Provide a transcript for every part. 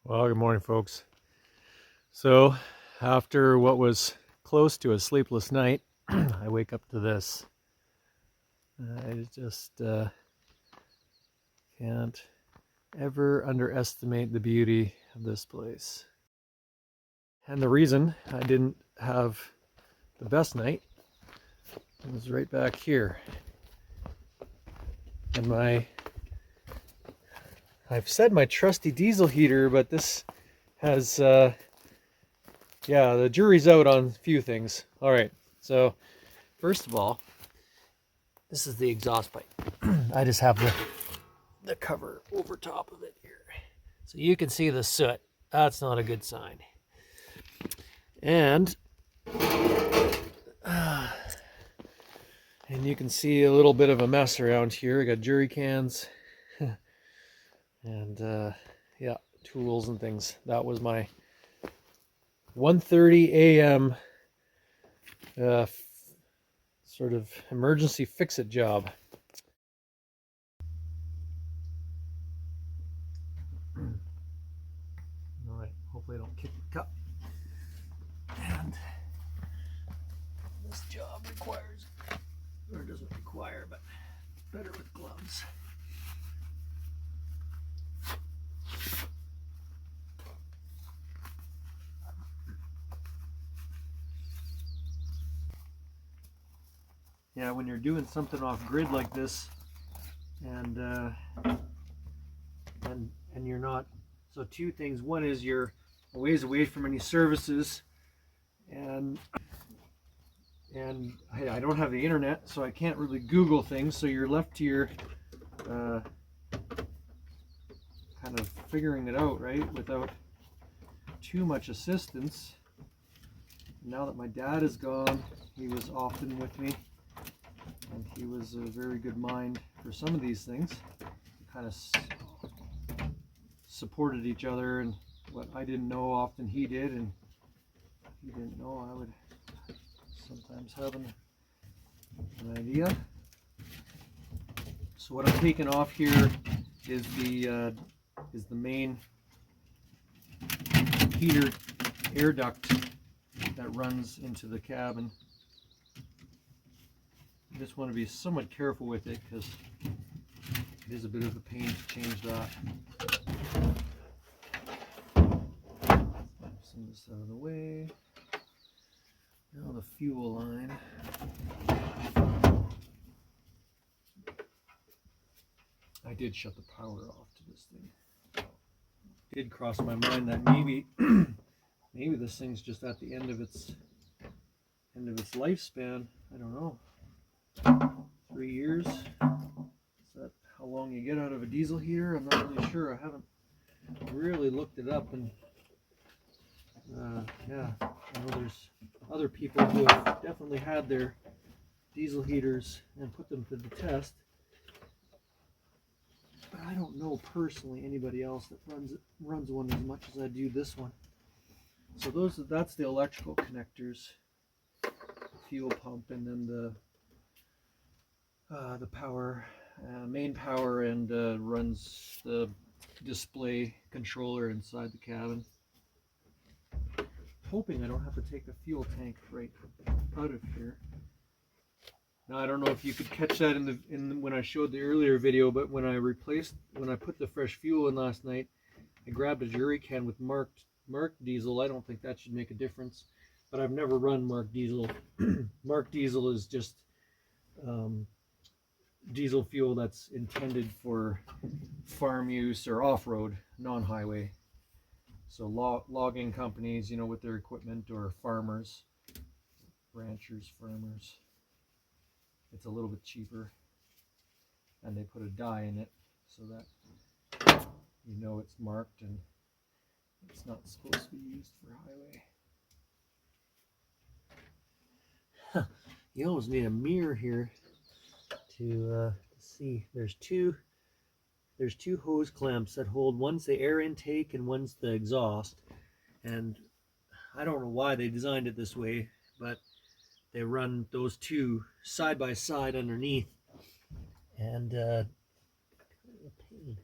Well, good morning, folks. So, after what was close to a sleepless night, I wake up to this. I just can't ever underestimate the beauty of this place. And the reason I didn't have the best night was right back here. And I've said my trusty diesel heater, but this has yeah, the jury's out on a few things. All right, so first of all, this is the exhaust pipe. I just have the cover over top of it here. So you can see the soot. That's not a good sign. And you can see a little bit of a mess around here. I got jerry cans and yeah, tools and things. That was my 1:30 a.m. Sort of emergency fix-it job. All right, hopefully I don't kick the cup. And this job requires, or doesn't require, but better with gloves. Yeah, when you're doing something off grid like this, and you're not, so two things. One is you're a ways away from any services, and I don't have the internet, so I can't really Google things. So you're left to your kind of figuring it out, right, without too much assistance. Now that my dad is gone, he was often with me, and he was a very good mind for some of these things. We kind of supported each other, and what I didn't know often he did, and he didn't know I would sometimes have an idea. So what I'm taking off here is the main heater air duct that runs into the cabin. You just want to be somewhat careful with it because it is a bit of a pain to change that. Some of this out of the way. Now the fuel line. I did shut the power off to this thing. It did cross my mind that maybe this thing's just at the end of its lifespan. I don't know. 3 years. Is that how long you get out of a diesel heater? I'm not really sure. I haven't really looked it up, and yeah, I know there's other people who have definitely had their diesel heaters and put them to the test. But I don't know personally anybody else that runs one as much as I do this one. So that's the electrical connectors, fuel pump, and then the power, main power, and runs the display controller inside the cabin. Hoping I don't have to take the fuel tank right out of here. Now I don't know if you could catch that in when I showed the earlier video, but when I put the fresh fuel in last night, I grabbed a jerry can with marked diesel. I don't think that should make a difference, but I've never run marked diesel. Marked diesel is just diesel fuel that's intended for farm use or off-road, non-highway. So logging companies, you know, with their equipment, or farmers, ranchers, farmers. It's a little bit cheaper, and they put a dye in it so that you know it's marked and it's not supposed to be used for highway. You almost need a mirror here to see. There's two hose clamps that hold. One's the air intake and one's the exhaust, and I don't know why they designed it this way, but they run those two side by side underneath, and pain.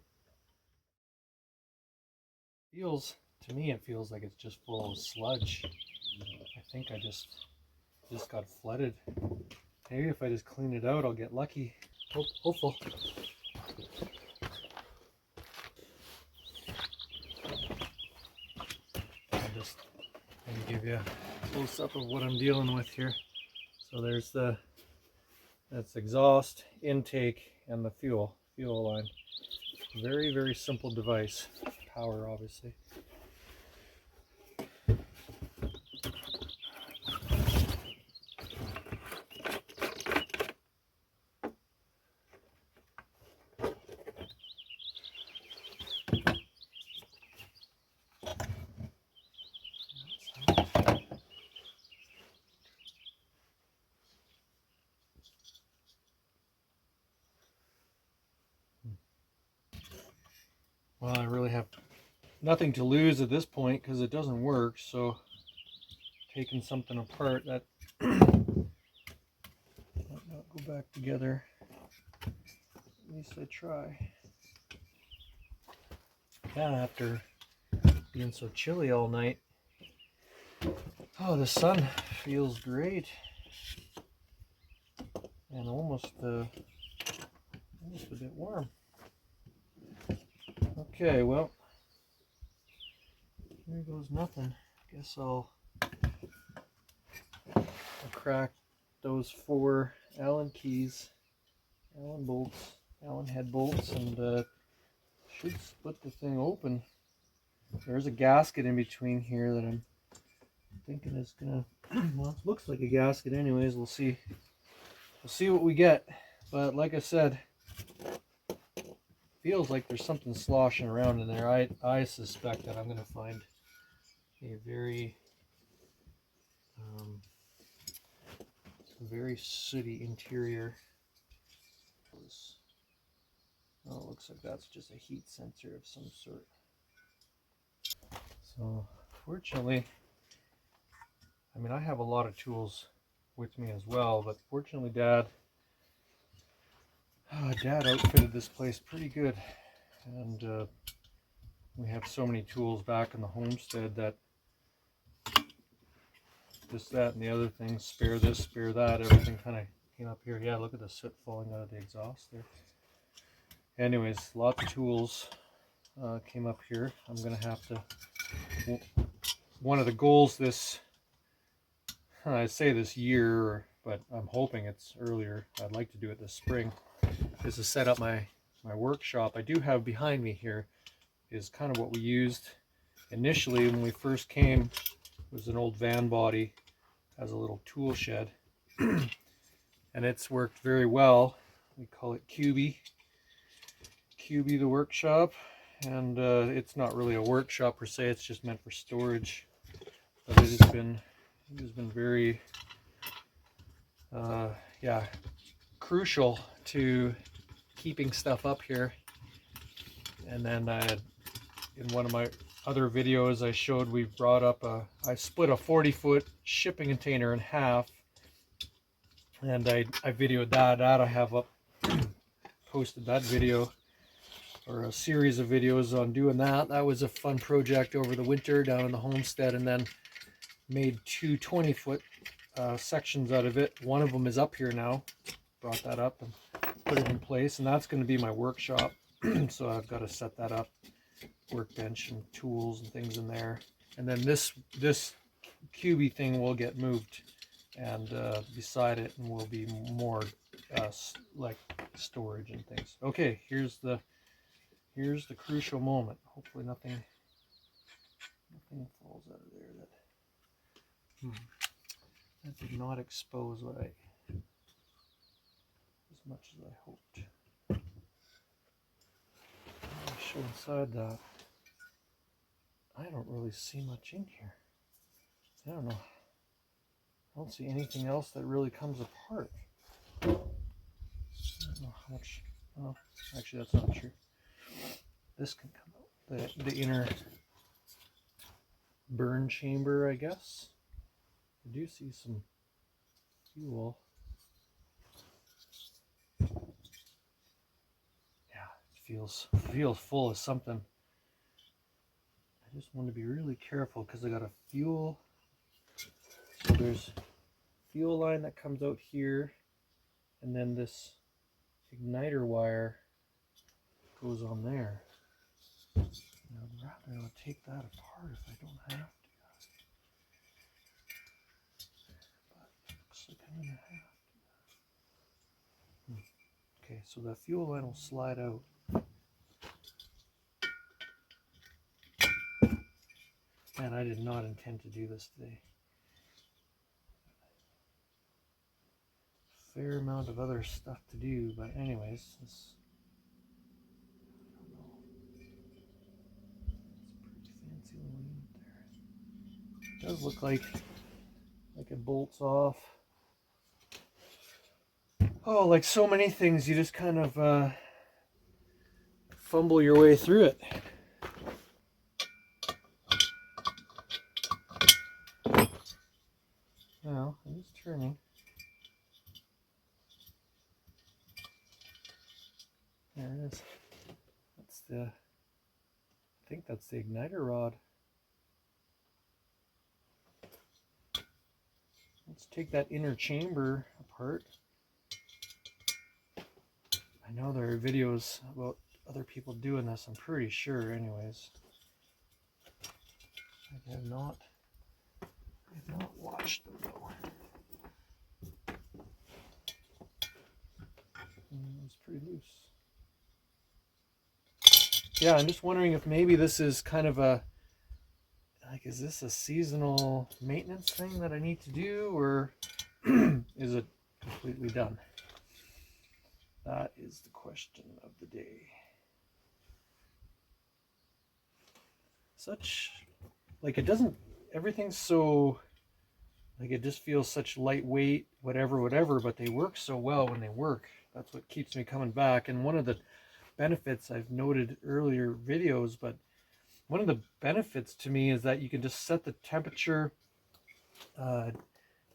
Feels, to me, it feels like it's just full of sludge. I think I just got flooded. Maybe if I just clean it out, I'll get lucky. Hopeful. I'll just give you a close up of what I'm dealing with here. So there's that's exhaust, intake, and the fuel line. Very, very simple device. Power, obviously. Well, I really have nothing to lose at this point because it doesn't work, so taking something apart that might not go back together. At least I try. Yeah, after being so chilly all night. Oh, the sun feels great. And almost a bit warm. Okay, well, here goes nothing. Guess I'll crack those 4 Allen keys, Allen bolts, Allen head bolts, and should split the thing open. There's a gasket in between here that I'm thinking is gonna, well, it looks like a gasket anyways. We'll see what we get. But like I said, feels like there's something sloshing around in there. I suspect that I'm gonna find a very very sooty interior. Oh, it looks like that's just a heat sensor of some sort. So fortunately, I mean, I have a lot of tools with me as well, but fortunately Dad outfitted this place pretty good, and we have so many tools back in the homestead that this, that, and the other things, spare this, spare that, everything kind of came up here. Yeah, look at the soot falling out of the exhaust there. Anyways, lots of tools came up here. I'm gonna have to, one of the goals this, I say this year, but I'm hoping it's earlier, I'd like to do it this spring, is to set up my workshop. I do have behind me here is kind of what we used initially when we first came. It was an old van body, has a little tool shed, and it's worked very well. We call it QB the workshop, and it's not really a workshop per se, it's just meant for storage, but it has been very yeah, crucial to keeping stuff up here. And then in one of my other videos I showed, we brought up I split a 40-foot shipping container in half, and I videoed that. I have up posted that video, or a series of videos on doing that. That was a fun project over the winter down in the homestead, and then made 2 20-foot sections out of it. One of them is up here now. Brought that up and put it in place, and that's going to be my workshop. So I've got to set that up, workbench and tools and things in there, and then this QB thing will get moved and beside it, and will be more like storage and things. Okay, here's the crucial moment. Hopefully nothing falls out of there. That did not expose what as much as I hoped. I'll show inside that. I don't really see much in here. I don't know. I don't see anything else that really comes apart. I don't know how much. Oh, actually, that's not true. This can come out. The inner burn chamber, I guess. I do see some fuel. Yeah, it feels full of something. I just want to be really careful because I got a fuel. So there's fuel line that comes out here, and then this igniter wire goes on there. And I'd rather not take that apart if I don't have to. But it looks like I'm gonna have to. Okay, so the fuel line will slide out. And I did not intend to do this today. Fair amount of other stuff to do, but anyways, this, I don't know. It's a pretty fancy little unit there. It does look like it bolts off. Oh, like so many things, you just kind of fumble your way through it. Well, it is turning. There it is. That's the, I think that's the igniter rod. Let's take that inner chamber apart. I know there are videos about other people doing this, I'm pretty sure anyways. I have not watched them though. It's pretty loose. Yeah, I'm just wondering if maybe this is kind of a, like, is this a seasonal maintenance thing that I need to do, or is it completely done? That is the question of the day. Such, like, it doesn't, everything's so, like, it just feels such lightweight, whatever, but they work so well when they work. That's what keeps me coming back. And one of the benefits I've noted earlier videos, but one of the benefits to me is that you can just set the temperature on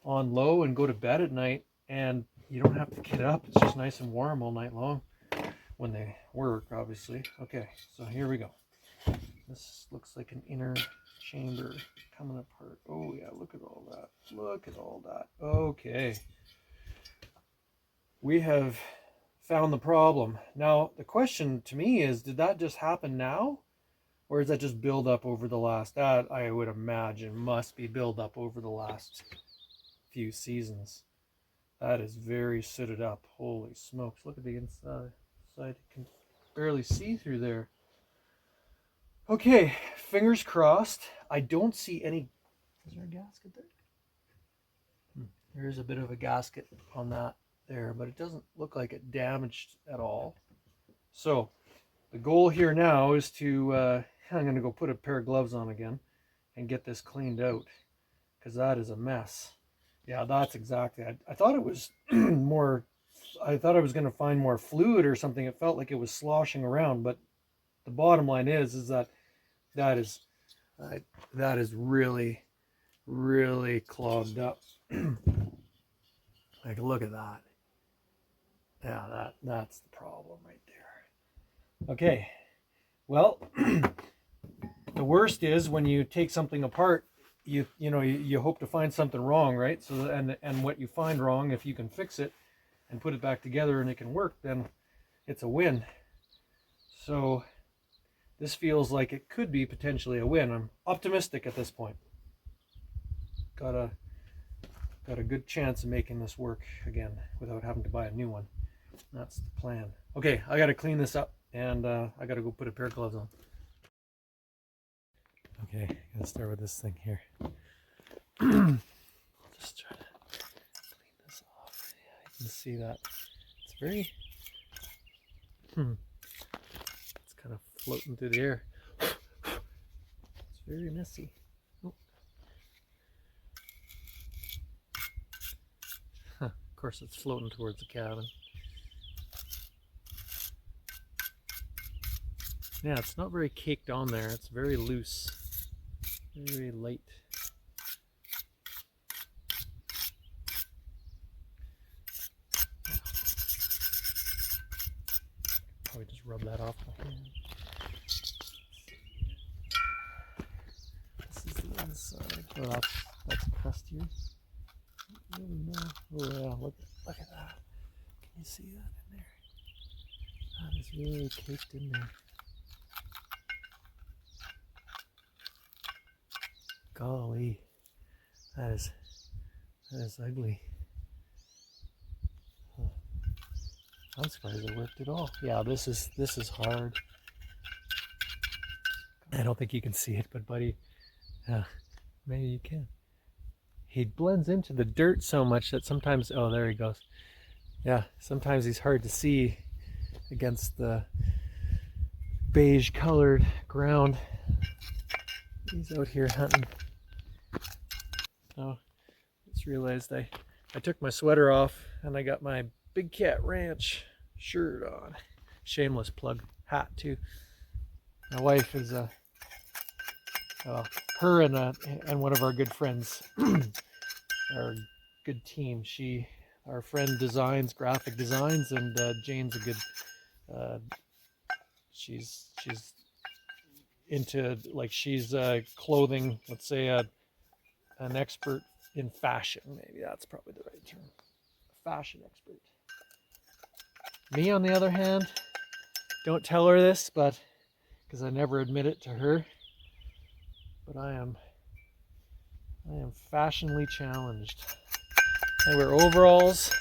low and go to bed at night, and you don't have to get up. It's just nice and warm all night long when they work, obviously. Okay, so here we go. This looks like an inner chamber coming apart. Oh yeah, look at all that. Look at all that. Okay. We have found the problem. Now, the question to me is, did that just happen now? Or is that just build up over the last, that I would imagine must be build up over the last few seasons. That is very sooted up. Holy smokes. Look at the inside. You can barely see through there. Okay, fingers crossed. I don't see any. Is there a gasket there? There is a bit of a gasket on that there, but it doesn't look like it damaged at all. So the goal here now is to, I'm going to go put a pair of gloves on again and get this cleaned out, because that is a mess. Yeah, that's exactly. I thought it was more, I thought I was going to find more fluid or something. It felt like it was sloshing around, but the bottom line is that that is really, really clogged up. Like, look at that. Yeah, that's the problem right there. Okay, well, the worst is when you take something apart, you hope to find something wrong, right? So and what you find wrong, if you can fix it and put it back together and it can work, then it's a win. So this feels like it could be potentially a win. I'm optimistic at this point. Got a good chance of making this work again without having to buy a new one. That's the plan. Okay, I got to clean this up, and I got to go put a pair of gloves on. Okay, gonna start with this thing here. Just try to clean this off. Yeah, you can see that it's very it's kind of floating through the air. It's very messy. Oh. Huh. Of course, it's floating towards the cabin. Yeah, it's not very caked on there. It's very loose, very light. Probably just rub that off my hand. side. Oh, that's crustier. Really no. Oh yeah, look at that. Can you see that in there? That is really caked in there. Golly, that is ugly. Huh. I'm surprised it worked at all. Yeah, this is hard. I don't think you can see it, but buddy, maybe you can. He blends into the dirt so much that sometimes, oh, there he goes. Yeah, sometimes he's hard to see against the beige colored ground. He's out here hunting. Oh, just realized I took my sweater off and I got my BigCat Ranch shirt on. Shameless plug. Hat too. My wife is her and one of our good friends, our good team. Our friend designs graphic designs, and Jane's a good. She's into, like, she's clothing. Let's say an expert in fashion. Maybe that's probably the right term. A fashion expert. Me, on the other hand, don't tell her this, but because I never admit it to her, but I am fashionably challenged. I wear overalls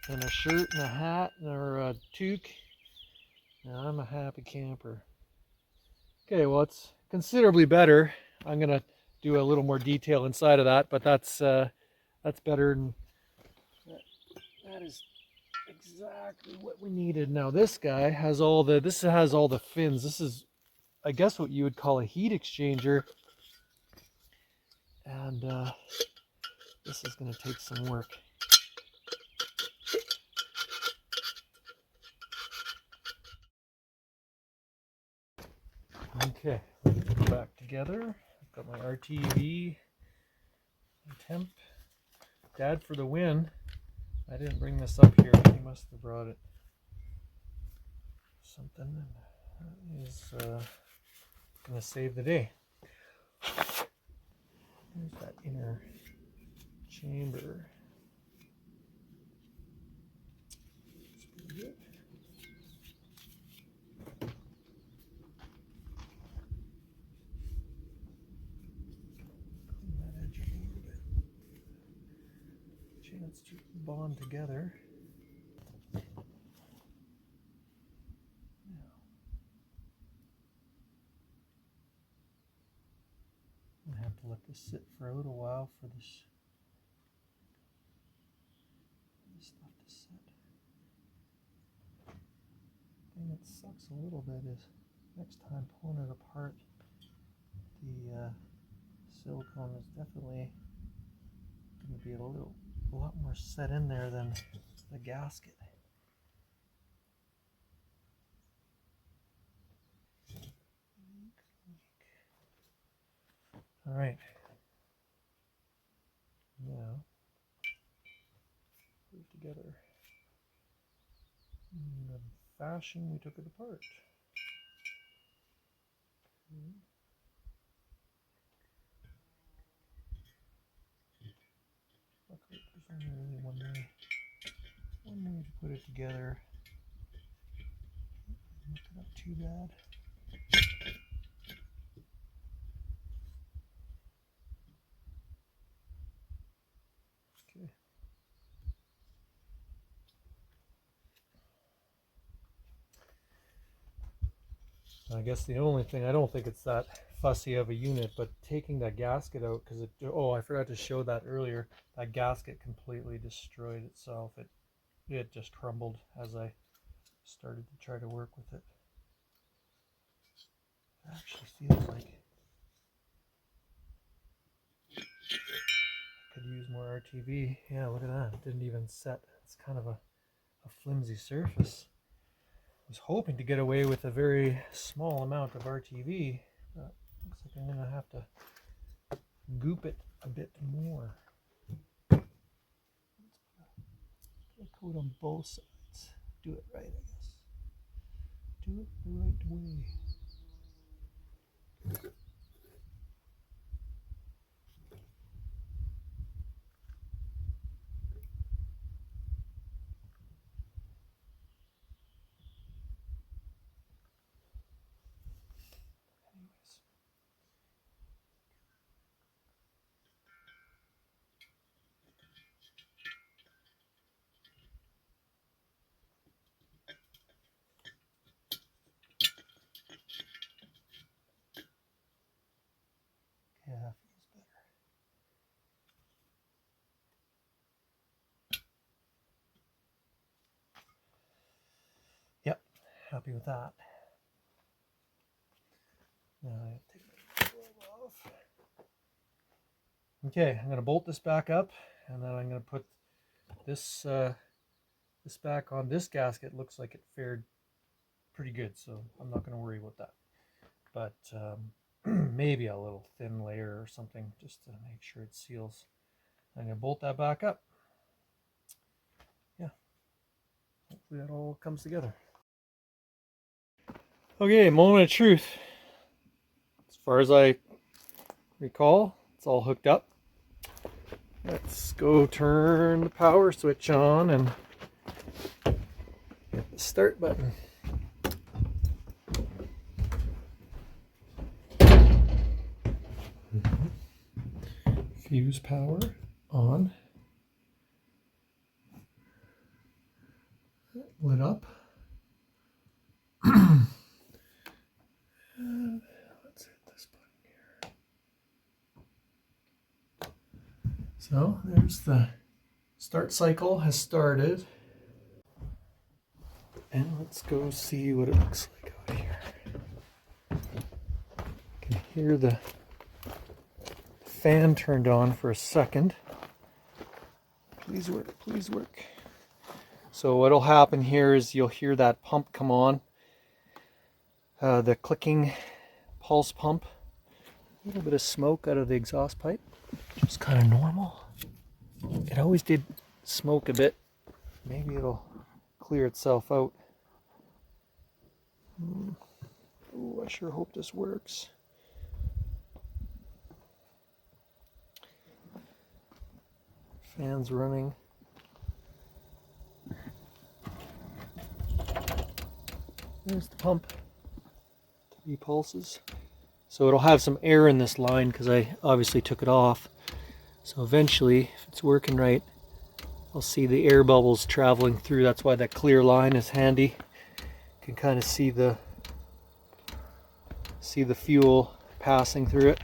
and a shirt and a hat or a toque. Now I'm a happy camper. Okay, well, it's considerably better. I'm gonna do a little more detail inside of that, but that's better than that is exactly what we needed. Now this guy has all the fins. This is, I guess, what you would call a heat exchanger, and this is going to take some work. Okay, let's put it back together. I've got my RTV temp. Dad for the win. I didn't bring this up here. He must have brought it. Something is going to save the day. Here's that inner chamber. That's pretty good. Clean that edge up a little bit. Chance to bond together. I have to let this sit for a little while for this stuff to set. The thing that sucks a little bit is next time pulling it apart, the silicone is definitely going to be a lot more set in there than the gasket. All right. Now, put it together in the fashion we took it apart. Okay. Luckily, there's only really one way to put it together. Look it up too bad. Okay. I guess the only thing, I don't think it's that fussy of a unit, but taking that gasket out, because I forgot to show that earlier. That gasket completely destroyed itself. It just crumbled as I started to try to work with it. It actually feels like I could use more RTV. Yeah, look at that. It didn't even set. It's kind of a flimsy surface. I was hoping to get away with a very small amount of RTV, but looks like I'm going to have to goop it a bit more. Let's put a coat on both sides. Do it right, I guess. Do it the right way. happy with that. Now I take my glove off. Okay, I'm going to bolt this back up, and then I'm going to put this this back on. This gasket looks like it fared pretty good, so I'm not going to worry about that. But maybe a little thin layer or something just to make sure it seals. I'm going to bolt that back up. Yeah, hopefully that all comes together. Okay, moment of truth. As far as I recall, it's all hooked up. Let's go turn the power switch on and hit the start button. Fuse power on. Lit up. And let's hit this button here. So there's the start cycle has started. And let's go see what it looks like out here. You can hear the fan turned on for a second. Please work, please work. So what'll happen here is you'll hear that pump come on. The clicking pulse pump. A little bit of smoke out of the exhaust pipe, which is kind of normal. It always did smoke a bit. Maybe it'll clear itself out. Ooh, I sure hope this works. Fans running. There's the pump. 3 pulses. So it'll have some air in this line because I obviously took it off. So eventually, if it's working right, I'll see the air bubbles traveling through. That's why that clear line is handy. You can kind of see the fuel passing through it.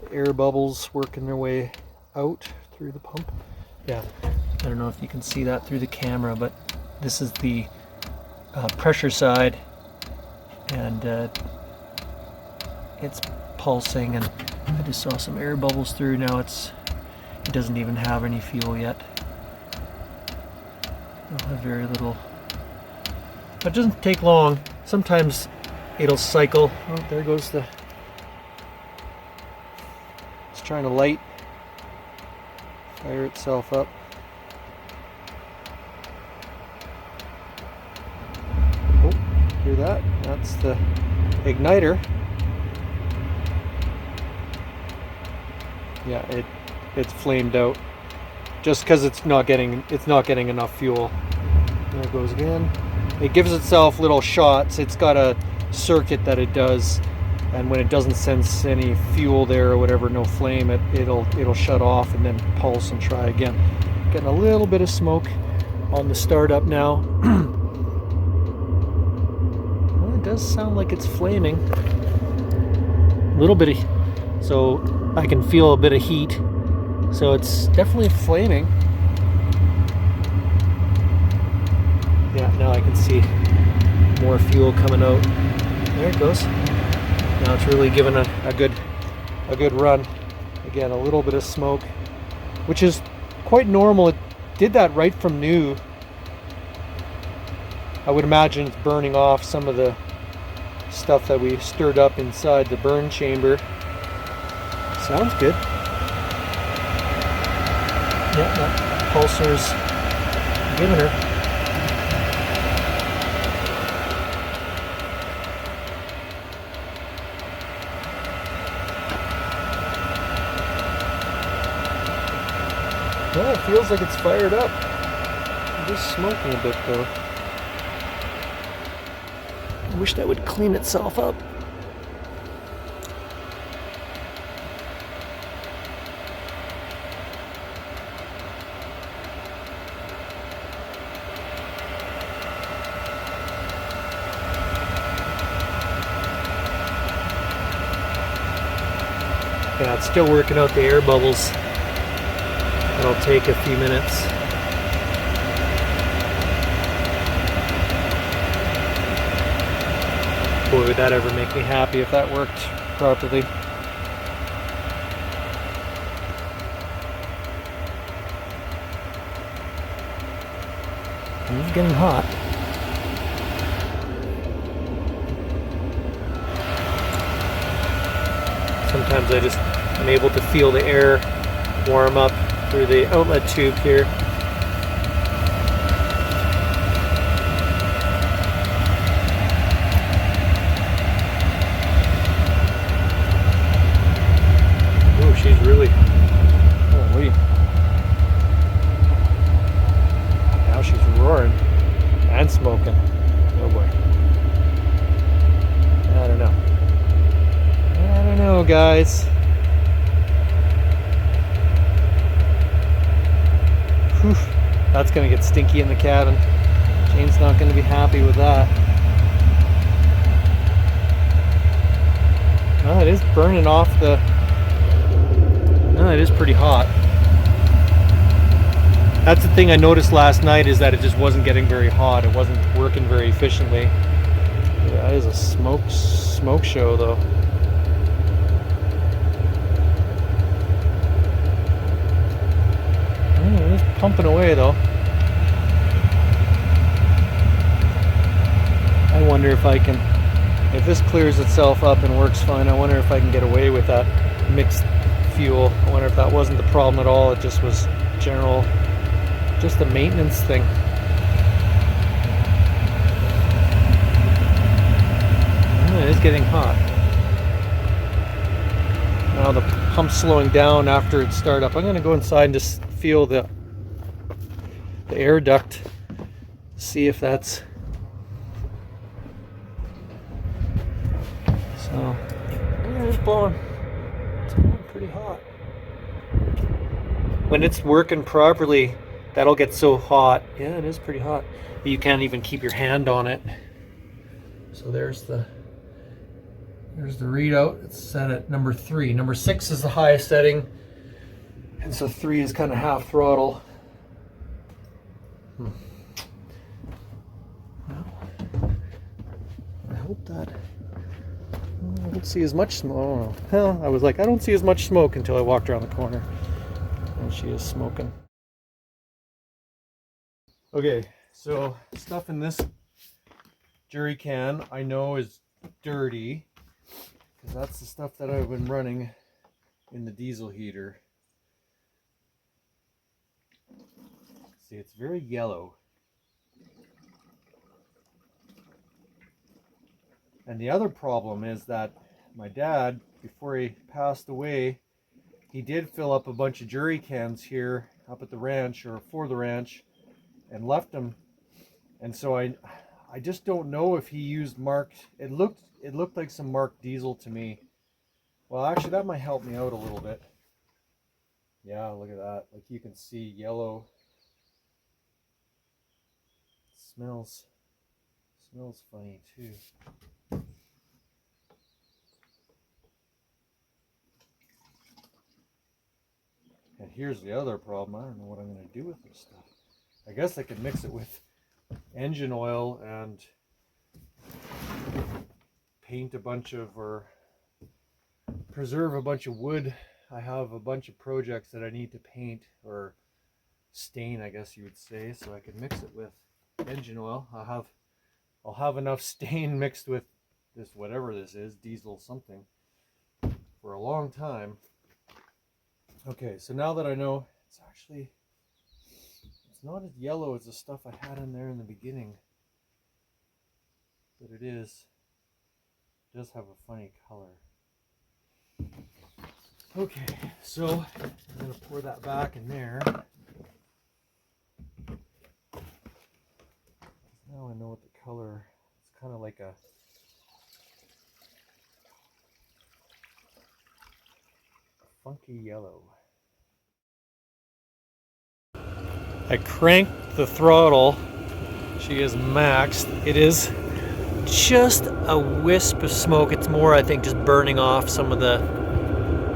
The air bubbles working their way out through the pump. Yeah, I don't know if you can see that through the camera, but this is the pressure side, and it's pulsing, and I just saw some air bubbles through. Now it doesn't even have any fuel yet. It'll have very little. It doesn't take long. Sometimes it'll cycle. Oh, there goes the. It's trying to light. Fire itself up. Oh, hear that? That's the igniter. Yeah, it's flamed out just because it's not getting enough fuel. There it goes again. It gives itself little shots. It's got a circuit that it does, and when it doesn't sense any fuel there or whatever, no flame, it'll shut off and then pulse and try again. Getting a little bit of smoke on the startup now. Well, it does sound like it's flaming. A little bit of, so I can feel a bit of heat. So it's definitely flaming. Yeah, now I can see more fuel coming out. There it goes. Now it's really giving a good run. Again, a little bit of smoke, which is quite normal. It did that right from new. I would imagine it's burning off some of the stuff that we stirred up inside the burn chamber. Sounds good. Yeah, that pulser's giving her. Well, it feels like it's fired up. I'm just smoking a bit though. I wish that would clean itself up. Yeah, it's still working out the air bubbles. It'll take a few minutes. Boy, would that ever make me happy if that worked properly. It's getting hot. Sometimes I just am able to feel the air warm up through the outlet tube here. Oh, she's really, holy. Now she's roaring and smoking. Oh boy. I don't know. I don't know, guys. Whew. That's gonna get stinky in the cabin. Jane's not gonna be happy with that. Oh, it is burning off the... Oh, it is pretty hot. That's the thing I noticed last night, is that it just wasn't getting very hot. It wasn't working very efficiently. Yeah, that is a smoke show though. It's pumping away though. I wonder if I can, if this clears itself up and works fine, I wonder if I can get away with that mixed fuel. I wonder if that wasn't the problem at all. It just was general, just a maintenance thing. It is getting hot. Now the pump's slowing down after it started up. I'm going to go inside and just feel the air duct, see if that's... So, yeah, it's blowing. It's blowing pretty hot. When it's working properly, that'll get so hot. Yeah, it is pretty hot. You can't even keep your hand on it. So there's the readout. It's set at number 3. Number 6 is the highest setting, and so 3 is kind of half throttle. Well, I hope that I don't see as much smoke. Well, I was like, I don't see as much smoke until I walked around the corner, and she is smoking. Okay, so stuff in this jerry can I know is dirty, because that's the stuff that I've been running in the diesel heater. See, it's very yellow. And the other problem is that my dad, before he passed away, he did fill up a bunch of jerry cans here up at the ranch, or for the ranch, and left them. And so I just don't know if he used marked, it looked like some marked diesel to me. Well, actually that might help me out a little bit. Yeah, look at that. Like, you can see yellow. Smells funny too. And here's the other problem. I don't know what I'm going to do with this stuff. I guess I could mix it with engine oil and paint a bunch of, or preserve a bunch of wood. I have a bunch of projects that I need to paint, or stain, I guess you would say, so I could mix it with engine oil. I'll have enough stain mixed with this, whatever this is, diesel something, for a long time. Okay, so now that I know, it's not as yellow as the stuff I had in there in the beginning, but it does have a funny color. Okay, so I'm going to pour that back in there. Now I know what the color, it's kind of like a funky yellow. I cranked the throttle. She is maxed. It is just a wisp of smoke. It's more, I think, just burning off some of the,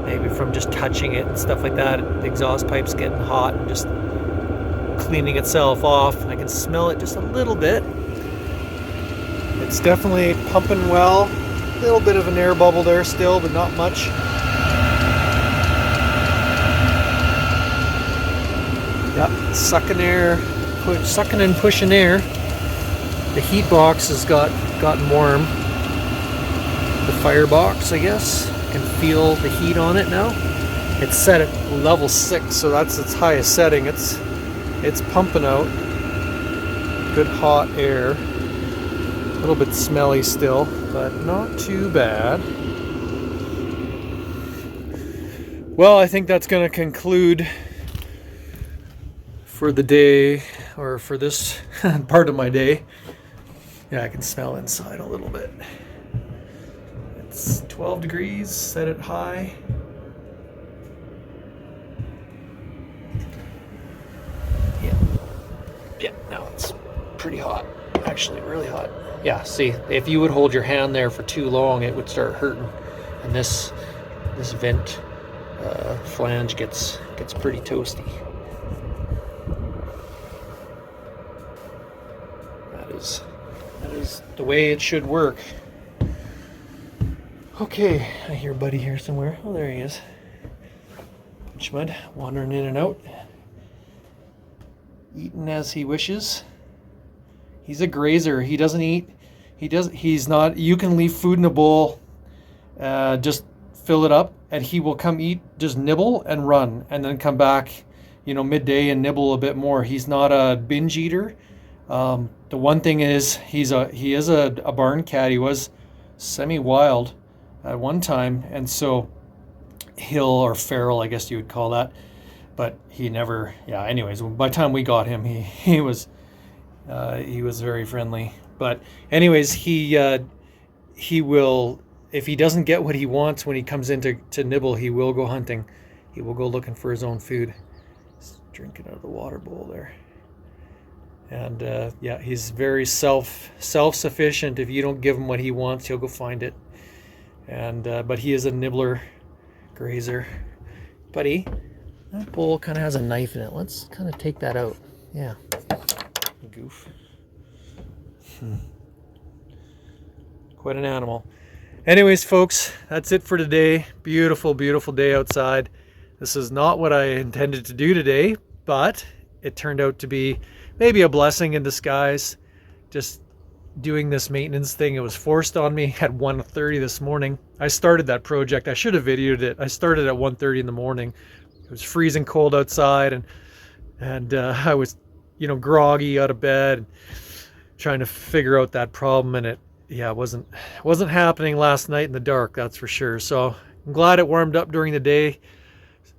maybe from just touching it and stuff like that. The exhaust pipe's getting hot and just cleaning itself off. I can smell it just a little bit. It It's definitely pumping well. A little bit of an air bubble there still, but not much. Yep, sucking air, sucking and pushing air. The heat box has gotten warm. The firebox, I guess, can feel the heat on it now. It's set at level 6, so that's its highest setting. It's pumping out good hot air. A little bit smelly still, but not too bad. Well, I think that's going to conclude for the day, or for this part of my day. Yeah, I can smell inside a little bit. It's 12 degrees, set it high. Yeah, now it's pretty hot. Actually, really hot. Yeah, see, if you would hold your hand there for too long, it would start hurting. And this vent flange gets pretty toasty. That is the way it should work. Okay, I hear Buddy here somewhere. Oh, there he is. Schmud wandering in and out, eating as he wishes. He's a grazer. He doesn't eat. He's not. You can leave food in a bowl, just fill it up, and he will come eat, just nibble and run, and then come back, midday and nibble a bit more. He's not a binge eater. The one thing is he is a barn cat. He was semi-wild at one time, and so or feral, I guess you would call that, but he never. Yeah. Anyways, by the time we got him, he was very friendly. But anyways, he will, if he doesn't get what he wants when he comes in to nibble, he will go hunting. He will go looking for his own food. He's drinking out of the water bowl there. And yeah, he's very self-sufficient. If you don't give him what he wants, he'll go find it. And but he is a nibbler, grazer. Buddy, that bowl kind of has a knife in it. Let's kind of take that out. Yeah. Goof. Quite an animal. Anyways, folks, that's it for today. Beautiful, beautiful day outside. This is not what I intended to do today, but it turned out to be maybe a blessing in disguise. Just doing this maintenance thing. It was forced on me at 1:30 this morning. I started that project. I should have videoed it. I started at 1:30 in the morning. It was freezing cold outside, and I was, groggy out of bed, trying to figure out that problem, and it wasn't happening last night in the dark, that's for sure. So I'm glad it warmed up during the day.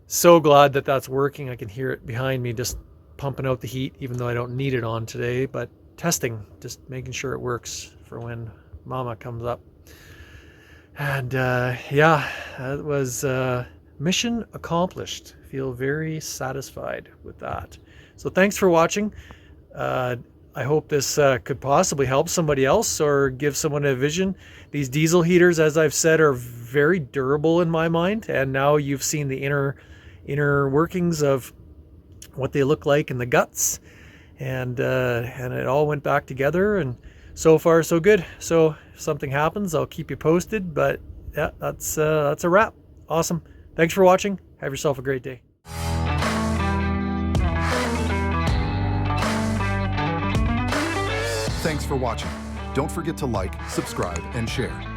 So glad that that's working. I can hear it behind me, just pumping out the heat, even though I don't need it on today, but testing, just making sure it works for when Mama comes up. And yeah, that was mission accomplished. Feel very satisfied with that. So thanks for watching. I hope this could possibly help somebody else or give someone a vision. These diesel heaters, as I've said, are very durable in my mind. And now you've seen the inner workings of what they look like in the guts. And it all went back together. And so far, so good. So if something happens, I'll keep you posted. But yeah, that's a wrap. Awesome. Thanks for watching. Have yourself a great day. Thanks for watching. Don't forget to like, subscribe, and share.